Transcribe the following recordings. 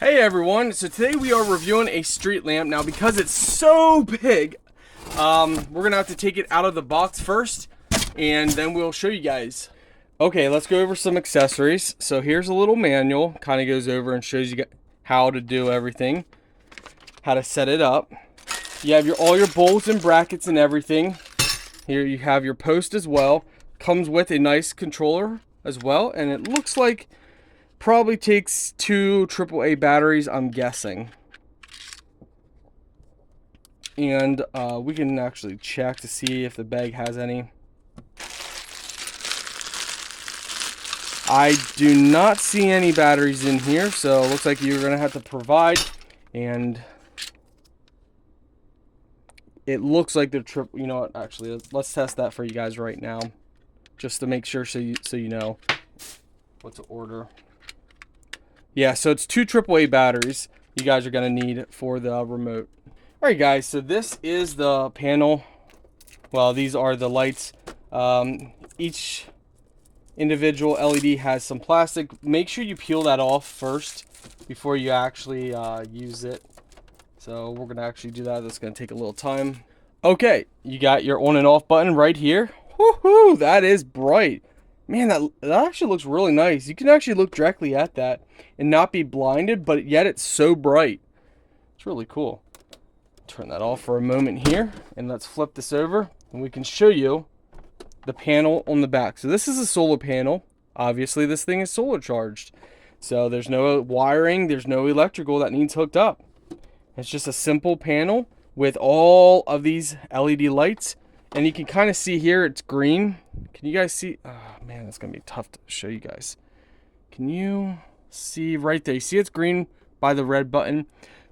Hey everyone, so today we are reviewing a street lamp. Now because it's so big, we're gonna have to take it out of the box first and then we'll show you guys. Okay, let's go over some accessories. So here's a little manual, kind of goes over and shows you how to do everything, how to set it up. You have all your bolts and brackets and everything. Here you have your post as well. Comes with a nice controller as well, and it looks like probably takes 2 AAA batteries, I'm guessing. And we can actually check to see if the bag has any. I do not see any batteries in here, so it looks like you're gonna have to provide. And it looks like they're you know what? Actually, let's test that for you guys right now, just to make sure, so you know what to order. Yeah, so it's 2 AAA batteries you guys are gonna need for the remote. All right, guys, so this is the panel. Well, these are the lights. Each individual LED has some plastic. Make sure you peel that off first before you actually use it. So we're gonna actually do that. That's gonna take a little time. Okay, you got your on and off button right here. Woohoo, that is bright. Man, that actually looks really nice. You can actually look directly at that and not be blinded, but yet it's so bright. It's really cool. Turn that off for a moment here, and let's flip this over, and we can show you the panel on the back. So this is a solar panel. Obviously, this thing is solar charged. So there's no wiring, there's no electrical that needs hooked up. It's just a simple panel with all of these LED lights. And you can kind of see here it's green. Can you guys see? Oh man, that's gonna be tough to show you guys. Can you see right there? You see it's green by the red button?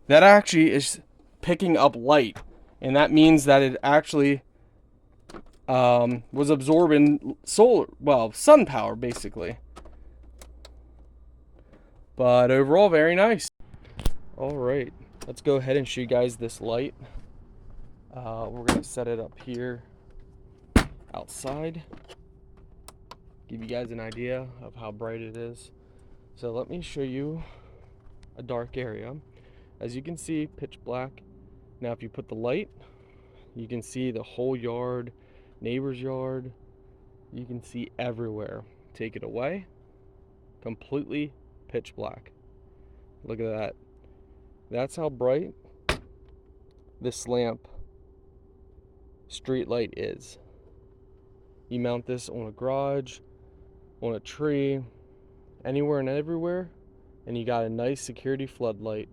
That actually is picking up light, and that means that it actually was absorbing sun power basically. But overall, very nice. All right, let's go ahead and show you guys this light. We're gonna set it up here outside, give you guys an idea of how bright it is. So let me show you a dark area. As you can see, pitch black. Now if you put the light, you can see the whole yard, neighbor's yard. You can see everywhere. Take it away, completely pitch black. Look at that. That's how bright this lamp street light is. You mount this on a garage, on a tree, anywhere and everywhere, and you got a nice security floodlight.